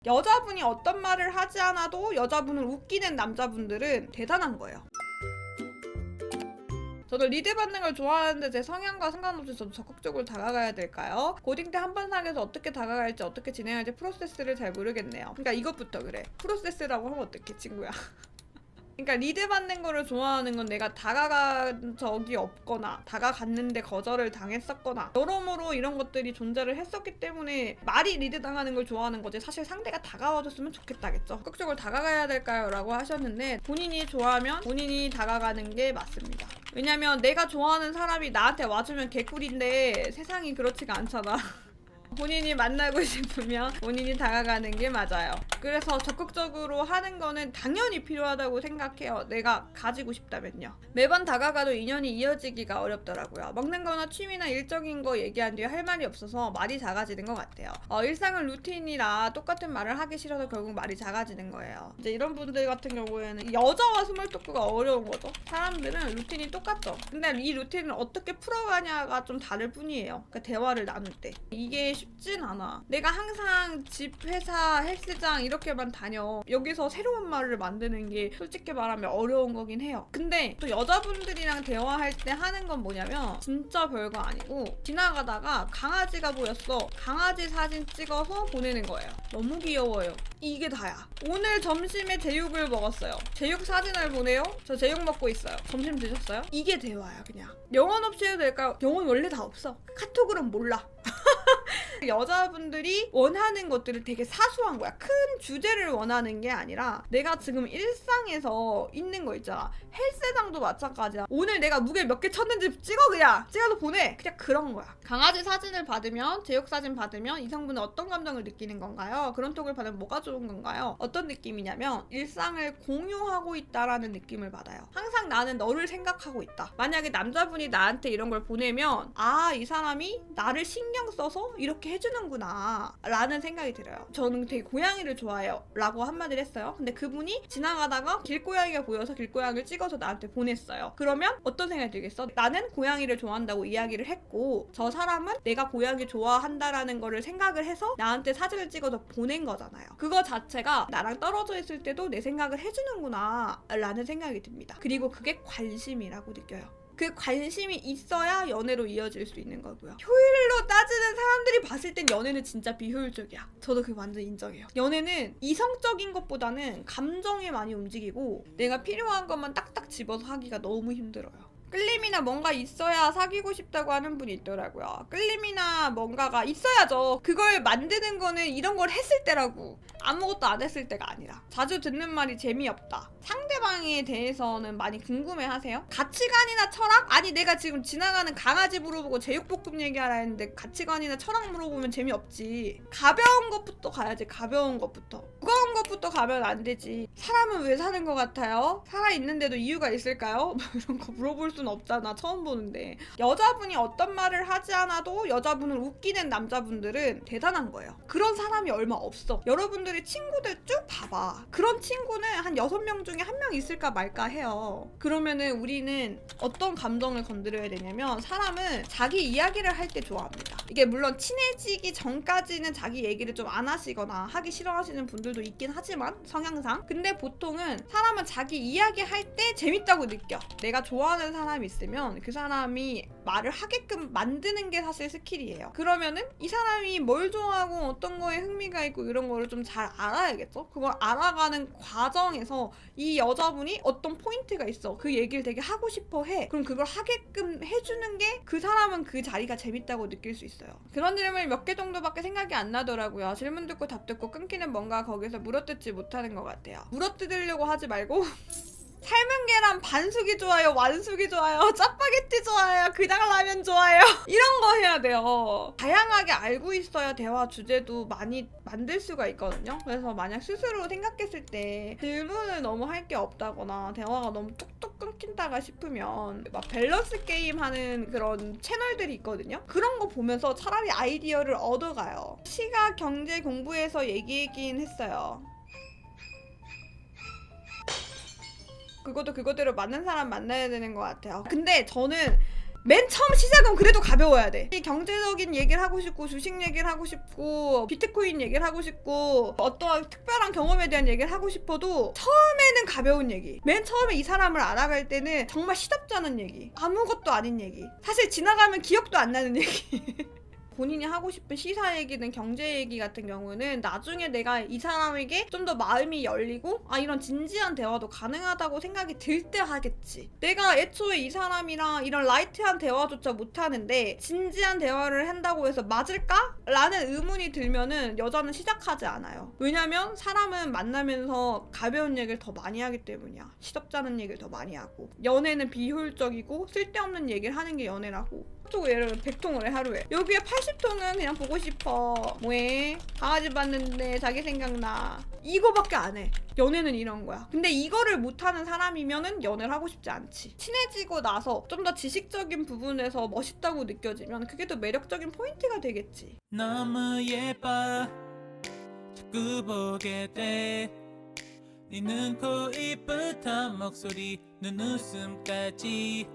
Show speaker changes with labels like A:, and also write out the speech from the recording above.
A: 여자분이 어떤 말을 하지 않아도 여자분을 웃기는 남자분들은 대단한 거예요. 저도 리드 받는 걸 좋아하는데 제 성향과 상관없이 저도 적극적으로 다가가야 될까요? 고딩 때 한 번 사귀어서 어떻게 다가갈지 어떻게 진행할지 프로세스를 잘 모르겠네요. 그러니까 이것부터 그래. 프로세스라고 하면 어떡해 친구야. 그러니까 리드 받는 거를 좋아하는 건 내가 다가간 적이 없거나 다가갔는데 거절을 당했었거나 여러모로 이런 것들이 존재를 했었기 때문에 말이 리드 당하는 걸 좋아하는 거지 사실 상대가 다가와줬으면 좋겠다겠죠. 적극적으로 다가가야 될까요? 라고 하셨는데 본인이 좋아하면 본인이 다가가는 게 맞습니다. 왜냐면 내가 좋아하는 사람이 나한테 와주면 개꿀인데 세상이 그렇지가 않잖아. 본인이 만나고 싶으면 본인이 다가가는 게 맞아요. 그래서 적극적으로 하는 거는 당연히 필요하다고 생각해요. 내가 가지고 싶다면요. 매번 다가가도 인연이 이어지기가 어렵더라고요. 먹는 거나 취미나 일적인 거 얘기한 뒤에 할 말이 없어서 말이 작아지는 것 같아요. 일상은 루틴이라 똑같은 말을 하기 싫어서 결국 말이 작아지는 거예요. 이제 이런 분들 같은 경우에는 여자와 스몰 토크가 어려운 거죠. 사람들은 루틴이 똑같죠. 근데 이 루틴을 어떻게 풀어가냐가 좀 다를 뿐이에요. 그러니까 대화를 나눌 때. 이게 쉽진 않아. 내가 항상 집, 회사, 헬스장 이렇게만 다녀. 여기서 새로운 말을 만드는 게 솔직히 말하면 어려운 거긴 해요. 근데 또 여자분들이랑 대화할 때 하는 건 뭐냐면 진짜 별거 아니고 지나가다가 강아지가 보였어. 강아지 사진 찍어서 보내는 거예요. 너무 귀여워요. 이게 다야. 오늘 점심에 제육을 먹었어요. 제육 사진을 보내요. 저 제육 먹고 있어요. 점심 드셨어요? 이게 대화야 그냥. 영혼 없이 해도 될까요? 영혼 원래 다 없어. 카톡으로는 몰라. 여자분들이 원하는 것들을 되게 사소한 거야. 큰 주제를 원하는 게 아니라 내가 지금 일상에서 있는 거 있잖아. 헬스장도 마찬가지야. 오늘 내가 무게 몇 개 쳤는지 찍어 그냥. 찍어서 보내. 그냥 그런 거야. 강아지 사진을 받으면 제육 사진 받으면 이성분은 어떤 감정을 느끼는 건가요? 그런 톡을 받으면 뭐가 좋은 건가요? 어떤 느낌이냐면 일상을 공유하고 있다라는 느낌을 받아요. 항상 나는 너를 생각하고 있다. 만약에 남자분이 나한테 이런 걸 보내면 이 사람이 나를 신경 써서 이렇게 해주는구나 라는 생각이 들어요. 저는 되게 고양이를 좋아해요 라고 한마디를 했어요. 근데 그분이 지나가다가 길고양이가 보여서 길고양이를 찍어서 나한테 보냈어요. 그러면 어떤 생각이 들겠어? 나는 고양이를 좋아한다고 이야기를 했고 저 사람은 내가 고양이 좋아한다라는 거를 생각을 해서 나한테 사진을 찍어서 보낸 거잖아요. 그거 자체가 나랑 떨어져 있을 때도 내 생각을 해주는구나 라는 생각이 듭니다. 그리고 그게 관심이라고 느껴요. 그 관심이 있어야 연애로 이어질 수 있는 거고요. 효율로 따지는 사람들이 봤을 땐 연애는 진짜 비효율적이야. 저도 그거 완전 인정해요. 연애는 이성적인 것보다는 감정이 많이 움직이고 내가 필요한 것만 딱딱 집어서 하기가 너무 힘들어요. 끌림이나 뭔가 있어야 사귀고 싶다고 하는 분이 있더라고요. 끌림이나 뭔가가 있어야죠. 그걸 만드는 거는 이런 걸 했을 때라고. 아무것도 안 했을 때가 아니라. 자주 듣는 말이 재미없다. 상대방에 대해서는 많이 궁금해하세요? 가치관이나 철학? 아니 내가 지금 지나가는 강아지 물어보고 제육볶음 얘기하라 했는데 가치관이나 철학 물어보면 재미없지. 가벼운 것부터 가야지. 가벼운 것부터. 무거운 것부터 가면 안 되지. 사람은 왜 사는 것 같아요? 살아있는데도 이유가 있을까요? 이런 거 물어볼 수는 없잖아. 처음 보는데. 여자분이 어떤 말을 하지 않아도 여자분을 웃기는 남자분들은 대단한 거예요. 그런 사람이 얼마 없어. 여러분들이 친구들 쭉 봐봐. 그런 친구는 한 6명 중에 1명 있을까 말까 해요. 그러면은 우리는 어떤 감정을 건드려야 되냐면 사람은 자기 이야기를 할 때 좋아합니다. 이게 물론 친해지기 전까지는 자기 얘기를 좀 안 하시거나 하기 싫어하시는 분들도 있긴 하지만 성향상. 근데 보통은 사람은 자기 이야기 할 때 재밌다고 느껴. 내가 좋아하는 사람이 있으면 그 사람이 말을 하게끔 만드는 게 사실 스킬이에요. 그러면은 이 사람이 뭘 좋아하고 어떤 거에 흥미가 있고 이런 거를 좀 잘 알아야겠죠? 그걸 알아가는 과정에서 이 여자분이 어떤 포인트가 있어. 그 얘기를 되게 하고 싶어 해. 그럼 그걸 하게끔 해주는 게 그 사람은 그 자리가 재밌다고 느낄 수 있어요. 그런 질문이 몇 개 정도밖에 생각이 안 나더라고요. 질문 듣고 답 듣고 끊기는 뭔가 거기서 물어뜯지 못하는 것 같아요. 물어뜯으려고 하지 말고 삶은 계란 반숙이 좋아요? 완숙이 좋아요? 짜파게티 좋아요? 그냥 라면 좋아요? 이런 거 해야 돼요. 다양하게 알고 있어야 대화 주제도 많이 만들 수가 있거든요. 그래서 만약 스스로 생각했을 때 질문을 너무 할 게 없다거나 대화가 너무 뚝뚝 끊긴다가 싶으면 막 밸런스 게임 하는 그런 채널들이 있거든요. 그런 거 보면서 차라리 아이디어를 얻어가요. 시각 경제 공부에서 얘기하긴 했어요. 그것도 그거대로 맞는 사람 만나야 되는 것 같아요. 근데 저는 맨 처음 시작은 그래도 가벼워야 돼. 이 경제적인 얘기를 하고 싶고 주식 얘기를 하고 싶고 비트코인 얘기를 하고 싶고 어떠한 특별한 경험에 대한 얘기를 하고 싶어도 처음에는 가벼운 얘기. 맨 처음에 이 사람을 알아갈 때는 정말 시덥지 않은 얘기. 아무것도 아닌 얘기. 사실 지나가면 기억도 안 나는 얘기. 본인이 하고 싶은 시사 얘기든 경제 얘기 같은 경우는 나중에 내가 이 사람에게 좀 더 마음이 열리고 이런 진지한 대화도 가능하다고 생각이 들 때 하겠지. 내가 애초에 이 사람이랑 이런 라이트한 대화조차 못하는데 진지한 대화를 한다고 해서 맞을까? 라는 의문이 들면은 여자는 시작하지 않아요. 왜냐면 사람은 만나면서 가벼운 얘기를 더 많이 하기 때문이야. 시덥지 않은 얘기를 더 많이 하고 연애는 비효율적이고 쓸데없는 얘기를 하는 게 연애라고. 예를 들어 100통을 해 하루에. 여기에 80통은 그냥 보고 싶어. 뭐해? 강아지 봤는데 자기 생각나. 이거밖에 안 해. 연애는 이런 거야. 근데 이거를 못하는 사람이면은 연애를 하고 싶지 않지. 친해지고 나서 좀 더 지식적인 부분에서 멋있다고 느껴지면 그게 더 매력적인 포인트가 되겠지.
B: 너무 예뻐 자꾸 보게 돼 네 눈, 코, 입부터 목소리, 눈웃음까지